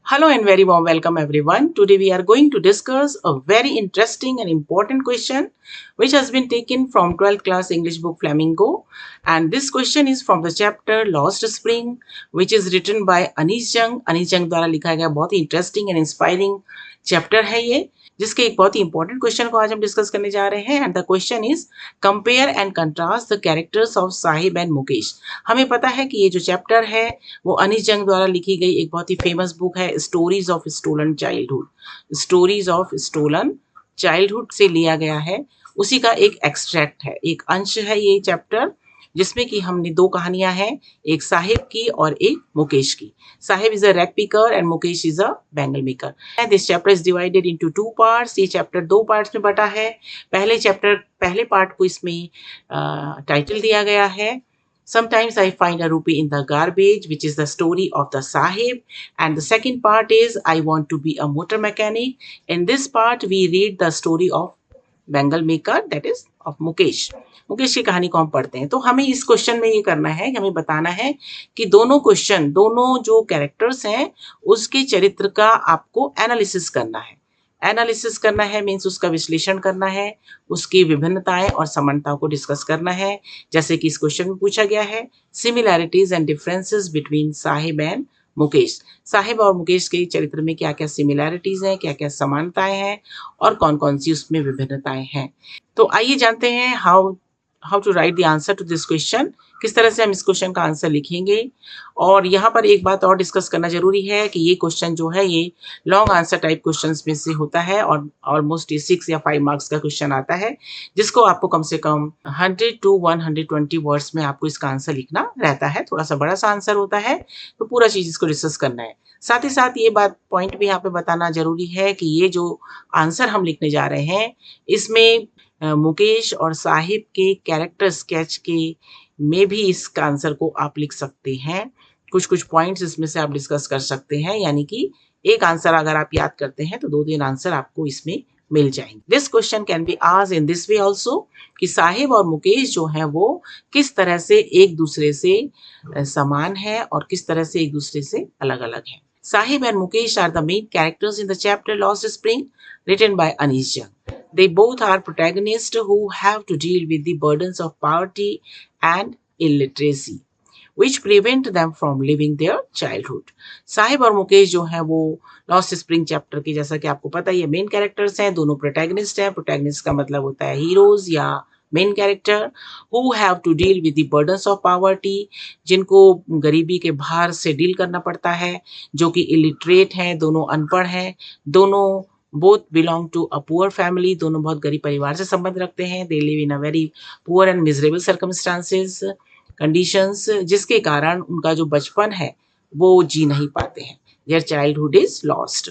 Hello and very warm welcome everyone. Today we are going to discuss a very interesting and important question which has been taken from 12th class English book Flamingo, and this question is from the chapter Lost Spring which is written by Anish Jung. Anish Jung द्वारा लिखा गया बहुत ही interesting and inspiring chapter है ये, जिसके एक बहुत ही important question को आज हम डिस्कस करने जा रहे हैं. And the question is compare and contrast the characters of Sahib and Mukesh. हमें पता है कि ये जो चैप्टर है वो अनिश जंग द्वारा लिखी गई एक बहुत ही फेमस बुक है, stories of stolen childhood. Stories of stolen childhood से लिया गया है, उसी का एक एक्सट्रैक्ट है, एक अंश है ये चैप्टर, जिसमें कि हमने दो कहानियां हैं, एक साहिब की और एक मुकेश की. Sahib is a rag picker and Mukesh is a bangle maker. This chapter is divided into two parts. ये चैप्टर दो पार्ट्स में बटा है. पहले पार्ट को इसमें टाइटल दिया गया है Sometimes I find a rupee in the garbage, which is the story of the Sahib. And the second part is I want to be a motor mechanic. In this part, we read the story of Bengal maker, that is of Mukesh. Mukesh की कहानी को हम पढ़ते हैं. तो हमें इस question में ये करना है कि हमें बताना है कि दोनों जो कैरेक्टर्स हैं उसके चरित्र का आपको एनालिसिस करना है. एनालिसिस करना है मीन्स उसका विश्लेषण करना है, उसकी विभिन्नताएं और समानताओं को डिस्कस करना है. जैसे कि इस क्वेश्चन में पूछा गया है, similarities and differences between Sahib and Mukesh. Sahib और मुकेश के चरित्र में क्या क्या सिमिलैरिटीज हैं, क्या क्या समानताएं हैं और कौन कौन सी उसमें विभिन्नताएं हैं. तो आइए जानते हैं how to write the answer to this question. किस तरह से हम इस क्वेश्चन का आंसर लिखेंगे. और यहाँ पर एक बात और डिस्कस करना जरूरी है कि ये क्वेश्चन जो है ये लॉन्ग आंसर टाइप क्वेश्चंस में से होता है और ऑलमोस्ट 6 या 5 मार्क्स का क्वेश्चन आता है, जिसको आपको कम से कम 100 to 120 वर्ड्स में आपको इसका आंसर लिखना रहता है. थोड़ा सा बड़ा सा आंसर होता है, तो पूरा चीज इसको डिस्कस करना है. साथ ही साथ ये बात पॉइंट भी यहाँ पे बताना जरूरी है कि ये जो आंसर हम लिखने जा रहे हैं इसमें मुकेश और साहिब के कैरेक्टर स्केच के में भी इसका आंसर को आप लिख सकते हैं. कुछ पॉइंट्स इसमें से आप डिस्कस कर सकते हैं, यानी कि एक आंसर अगर आप याद करते हैं तो 2-3 आंसर आपको इसमें मिल जाएंगे. This question can be asked in this way also कि साहिब और मुकेश जो है वो किस तरह से एक दूसरे से समान है और किस तरह से एक दूसरे से अलग अलग है. Saheb and Mukesh are the main characters in the chapter lost spring written by Anish Jung. They both are protagonists who have to deal with the burdens of poverty and illiteracy, which prevent them from living their childhood. Sahib और मुकेश जो है वो lost spring chapter के, जैसा कि आपको पता है, ये मेन कैरेक्टर्स हैं, दोनों प्रोटैगनिस्ट हैं. प्रोटैगनिस्ट का मतलब होता है हीरोज या main character. Who have to deal with the burdens of poverty, जिनको गरीबी के भार से डील करना पड़ता है, जो कि इलिटरेट हैं, दोनों अनपढ़ हैं, दोनों both belong to a poor family, दोनों बहुत गरीब परिवार से संबंध रखते हैं. They live in a very poor and miserable circumstances conditions, जिसके कारण उनका जो बचपन है वो जी नहीं पाते हैं. Their childhood is lost.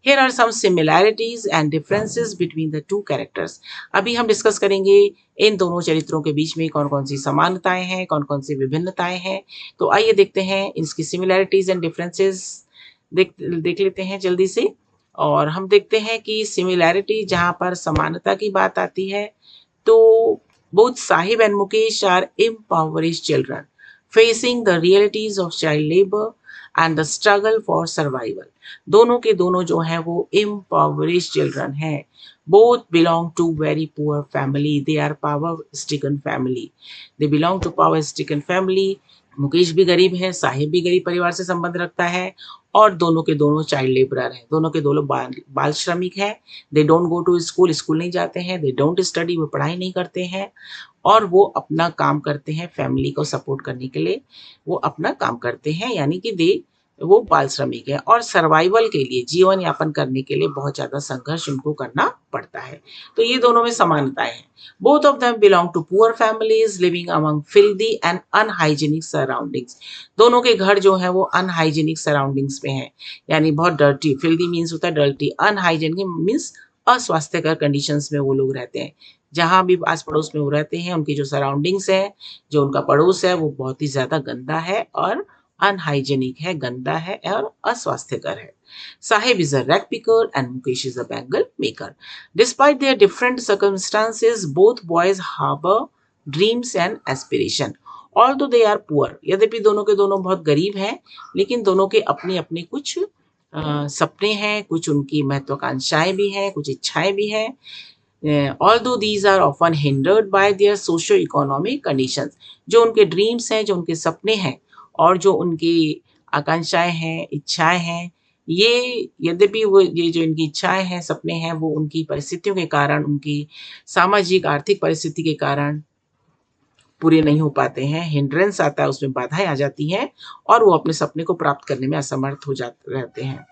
Here are some similarities and differences between the two characters. अभी हम डिस्कस करेंगे इन दोनों चरित्रों के बीच में कौन कौन सी समानताएं हैं, कौन कौन सी विभिन्नताएं हैं. तो आइए देखते हैं इसकी सिमिलैरिटीज एंड डिफरेंसेस. देख लेते हैं जल्दी से. और हम देखते हैं कि सिमिलैरिटी जहाँ पर समानता की बात आती है तो both Sahib and Mukesh are impoverished children facing the realities of child labor and the struggle for survival. दोनों के दोनों जो हैं वो impoverished children हैं. Both belong to very poor family. They are power-stricken family. They belong to power-stricken family. Mukesh भी गरीब है, साहिब भी गरीब परिवार से संबंध रखता है और दोनों के दोनों चाइल्ड लेबरर हैं, दोनों के दोनों बाल श्रमिक हैं. They don't go to school, school नहीं जाते हैं. दे डोंट स्टडी, वो पढ़ाई नहीं करते हैं और वो अपना काम करते हैं फैमिली को सपोर्ट करने के लिए. वो अपना काम करते हैं, यानी कि वो बाल श्रमिक है और सर्वाइवल के लिए, जीवन यापन करने के लिए बहुत ज्यादा संघर्ष उनको करना पड़ता है. तो ये दोनों में समानताएं हैं. Both of them belong to poor families living among filthy and unhygienic surroundings. दोनों के घर जो है वो अनहाइजीनिक सराउंडिंग्स में है, यानी बहुत डर्टी. फिल्दी मीन्स होता है डर्टी, अनहाइजीनिक मीन्स अस्वास्थ्यकर कंडीशंस में वो लोग रहते हैं. जहाँ भी आस पड़ोस में वो रहते हैं उनकी जो सराउंडिंग्स है, जो उनका पड़ोस है, वो बहुत ही ज्यादा गंदा है और अनहाइजेनिक है, गंदा है और अस्वास्थ्यकर है. Sahib is a rag picker and Mukesh is a bangle maker. Despite their different circumstances, both boys harbor dreams and aspiration. Although they are poor, यद्यपि दोनों के दोनों बहुत गरीब हैं, लेकिन दोनों के अपने अपने कुछ सपने हैं, कुछ उनकी महत्वाकांक्षाएं भी हैं, कुछ इच्छाएं भी हैं. Although these are often hindered by their socio-economic conditions. जो उनके ड्रीम्स हैं, जो उनके सपने हैं और जो उनकी आकांक्षाएं हैं, इच्छाएं हैं, ये यद्यपि वो ये जो इनकी इच्छाएं हैं, सपने हैं, वो उनकी परिस्थितियों के कारण, उनकी सामाजिक आर्थिक परिस्थिति के कारण पूरे नहीं हो पाते हैं. हिंड्रेंस आता है, उसमें बाधाएं आ जाती हैं और वो अपने सपने को प्राप्त करने में असमर्थ हो जाते रहते हैं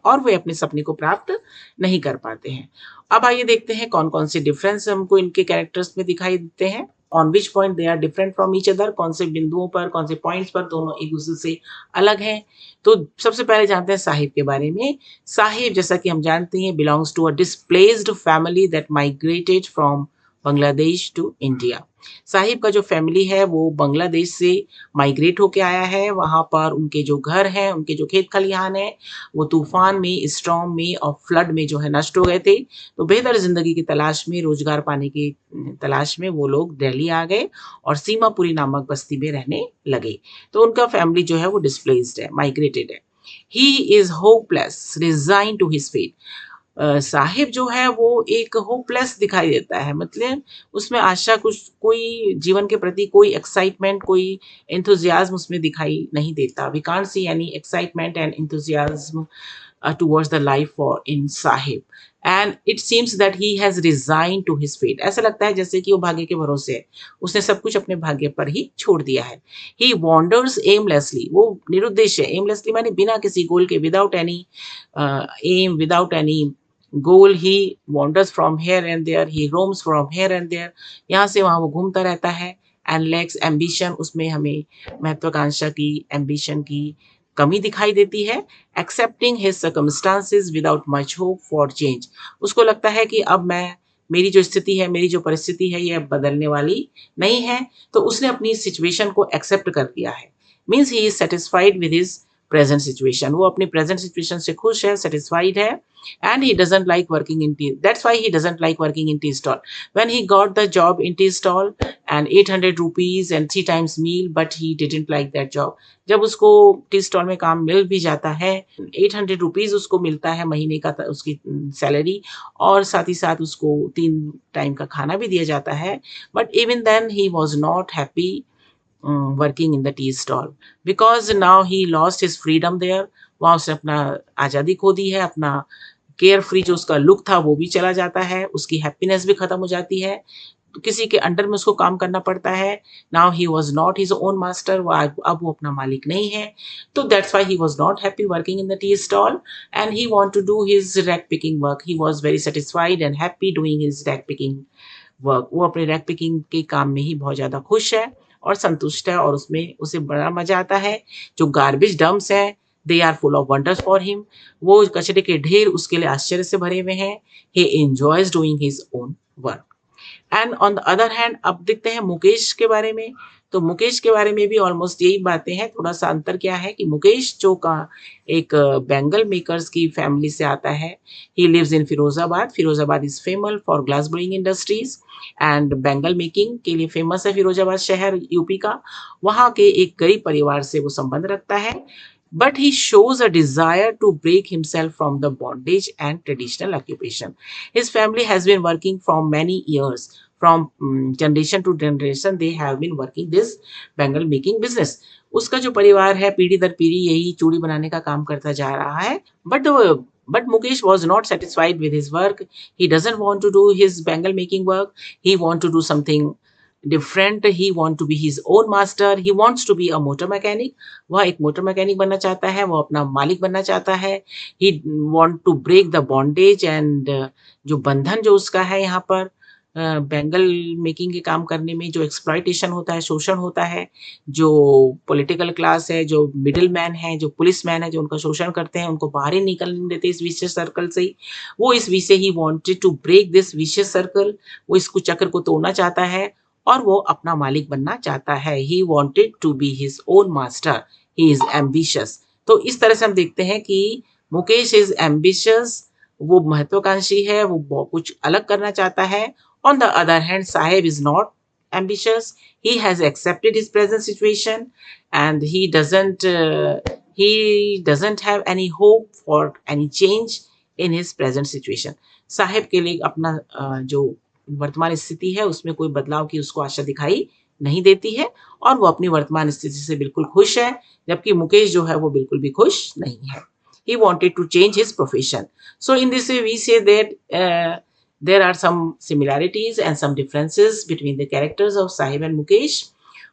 और वे अपने सपने को प्राप्त नहीं कर पाते हैं. अब आइए देखते हैं कौन कौन से डिफरेंस हमको इनके कैरेक्टर्स में दिखाई देते हैं. On which point they are different from each other, कौन से बिंदुओं पर, कौन से पॉइंट्स पर दोनों एक दूसरे से अलग हैं. तो सबसे पहले जानते हैं साहिब के बारे में. साहिब, जैसा कि हम जानते हैं, belongs to a displaced family that migrated from Bangladesh to India. Saheb का जो फैमिली है वो बांग्लादेश से माइग्रेट होके आया है. वहाँ पर उनके जो घर हैं, उनके जो खेत खलिहान है, वो तूफान में, स्टॉर्म में और फ्लड में जो है नष्ट हो गए थे. तो बेहतर जिंदगी की तलाश में, रोजगार पाने की तलाश में वो लोग दिल्ली आ गए और सीमापुरी नामक बस्ती में रहने लगे. तो उनका फैमिली जो है वो डिस्प्लेस्ड है, माइग्रेटेड है. He is hopeless, resigned to his fate. Saheb जो है वो एक होपलेस दिखाई देता है, मतलब उसमें आशा, कुछ कोई जीवन के प्रति कोई एक्साइटमेंट, कोई एंथुजियाज्म उसमें दिखाई नहीं देता. We can't see any excitement and enthusiasm towards the life for in Sahib, and it seems that he has resigned to his fate. ऐसा लगता है जैसे कि वो भाग्य के भरोसे है, उसने सब कुछ अपने भाग्य पर ही छोड़ दिया है. He wanders aimlessly, वो निरुद्देश्य है. aimlessly माने बिना किसी गोल के, without any aim, without any goal. He wanders from here and there, he roams from here and there. यहाँ से वहाँ वो घूमता रहता है. And lacks ambition, उसमें हमें महत्वाकांक्षा की, ambition की कमी दिखाई देती है. Accepting his circumstances without much hope for change, उसको लगता है कि अब मेरी जो स्थिति है, मेरी जो परिस्थिति है, ये अब बदलने वाली नहीं है. तो उसने अपनी सिचुएशन को एक्सेप्ट कर लिया है. Means he is satisfied with his present situation. वो अपनी प्रेजेंट सिचुएशन से खुश है, सेटिस्फाइड है. And he doesn't like working in tea. That's why he doesn't like working in tea stall. When he got the job in tea stall and 800 rupees and 3 times meal, but he didn't like that job. जब उसको T stall में काम मिल भी जाता है, 800 rupees उसको मिलता है महीने का उसकी सैलरी, और साथ ही साथ उसको 3 टाइम का खाना भी दिया जाता है. But even then he was not happy working in the tea stall because now he lost his freedom there. वहाँ उसने अपना आज़ादी खो दी है, अपना केयर फ्री जो उसका लुक था वो भी चला जाता है, उसकी हैप्पीनेस भी खत्म हो जाती है. तो किसी के अंडर में उसको काम करना पड़ता है. Now he was not his own master, अब वो अपना मालिक नहीं है. तो that's why he was not happy working in the tea stall and he want to do his rag picking work. He was very satisfied and happy doing his rag picking work. वो अपने rag picking के काम में ही बहुत ज़्यादा खुश है और संतुष्ट है और उसमें उसे बड़ा मजा आता है. जो गार्बेज डम्प्स हैं, they are full of wonders for him. वो कचरे के ढेर उसके लिए आश्चर्य से भरे हुए हैं. He enjoys doing his own work. And on the other hand, अब देखते हैं मुकेश के बारे में. तो मुकेश के बारे में भी ऑलमोस्ट यही बातें हैं. थोड़ा सा अंतर क्या है कि मुकेश जो का एक बैंगल मेकर्स की फैमिली से आता है. He lives in Firozabad. Firozabad is famous for glass blowing industries and bangle making के लिए फेमस है फिरोजाबाद शहर यूपी का. वहाँ के एक गरीब परिवार से वो संबंध रखता है. But he shows a desire to break himself from the bondage and traditional occupation. His family has been working from many years. From generation to generation, they have been working this bangle making business. उसका जो परिवार है, पीढ़ी दर पीढ़ी यही चूड़ी बनाने का काम करता जा रहा है. But Mukesh was not satisfied with his work. He doesn't want to do his bangle making work. He want to do something different. He want to be his own master. He wants to be a motor mechanic. वह एक motor mechanic बनना चाहता है, वो अपना मालिक बनना चाहता है. He want to break the bondage and जो बंधन जो उसका है यहाँ पर बैंगल मेकिंग के काम करने में जो एक्सप्लॉइटेशन होता है, शोषण होता है, जो पॉलिटिकल क्लास है, जो मिडिल मैन है, जो पुलिस मैन है, जो उनका शोषण करते हैं, उनको बाहर ही निकलने देते इस विशियस सर्कल से ही. वो इस विषय he wanted to break this vicious circle. वो इसको चक्र को तोड़ना चाहता है और वो अपना मालिक बनना चाहता है. He wanted to be his own master. He is ambitious. तो इस तरह से हम देखते हैं कि मुकेश इज एम्बिशियस, वो महत्वाकांक्षी है, वो कुछ अलग करना चाहता है. On the other hand, Saheb is not ambitious. He has accepted his present situation and he doesn't He doesn't have any hope for any change in his present situation. Sahib के लिए अपना जो वर्तमान स्थिति है उसमें कोई बदलाव की उसको आशा दिखाई नहीं देती है और वो अपनी वर्तमान स्थिति से बिल्कुल खुश है, जबकि मुकेश जो है वो बिल्कुल भी खुश नहीं है. He wanted to change his profession. So in this way we say that there are some similarities and some differences between the characters of Sahib and Mukesh,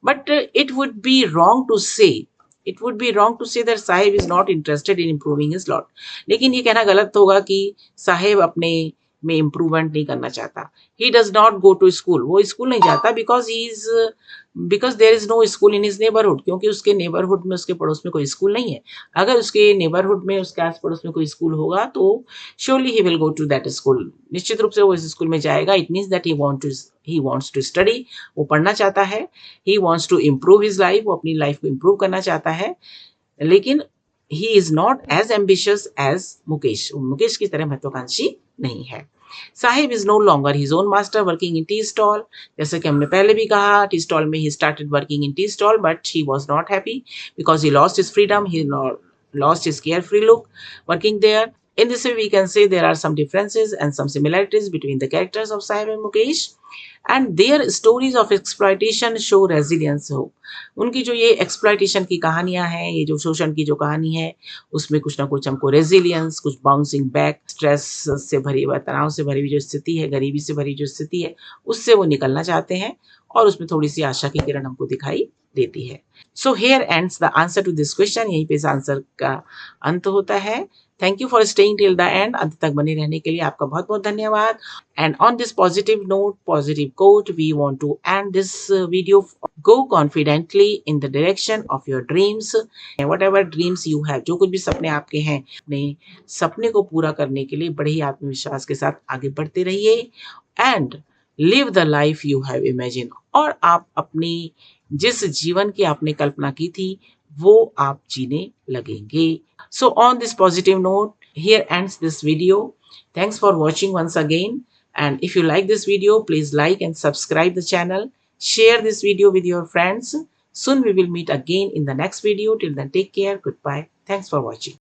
but it would be wrong to say that Sahib is not interested in improving his lot. लेकिन ये कहना गलत होगा कि साहिब अपने में improvement नहीं करना चाहता. He does not go to school. वो स्कूल नहीं जाता because there is no school in his neighborhood. क्योंकि उसके नेबरहुड में, उसके पड़ोस में कोई स्कूल नहीं है. अगर उसके नेबरहुड में, उसके आस पड़ोस में कोई स्कूल होगा तो surely he will go to that school. निश्चित रूप से वो इस स्कूल में जाएगा. It means that he wants to study. वो पढ़ना चाहता है. He wants to improve his life. वो अपनी लाइफ को इम्प्रूव करना चाहता है. लेकिन he is not as ambitious as Mukesh. Mukesh की तरह महत्वाकांक्षी नहीं है. Saheb is no longer his own master working in tea stall. जैसे कि हमने पहले भी कहा, टी स्टॉल में he started working in tea stall, but he was not happy because he lost his freedom, he lost his carefree look working there. In this way, we can say there are some differences and some similarities between the characters of Sahib and Mukesh, and their stories of exploitation show resilience. हो उनकी जो ये exploitation की कहानियां हैं, ये जो शोषण की जो कहानी है, उसमें कुछ ना कुछ हमको रेजिलियंस, कुछ बाउंसिंग बैक, स्ट्रेस से भरी हुआ, तनाव से भरी हुई जो स्थिति है, गरीबी से भरी जो स्थिति है, उससे वो निकलना चाहते हैं और उसमें थोड़ी सी आशा की किरण हमको दिखाई देती है. So here ends the answer to this question. यहीं पे इस आंसर का अंत होता है. Thank you for staying till the end. अंत तक बने रहने के लिए आपका बहुत बहुत धन्यवाद. And on this positive note, positive quote, we want to end this video. Go confidently in the direction of your dreams. Whatever dreams you have, जो कुछ भी सपने आपके हैं, अपने सपने को पूरा करने के लिए बड़े ही आत्मविश्वास के साथ आगे बढ़ते रहिए. And live the life you have imagine. और आप अपनी जिस जीवन की आपने कल्पना की थी वो आप जीने लगेंगे. So on this positive note, here ends this video. Thanks for watching once again. And if you like this video, please like and subscribe the channel. Share this video with your friends. Soon we will meet again in the next video. Till then, take care. Goodbye. Thanks for watching.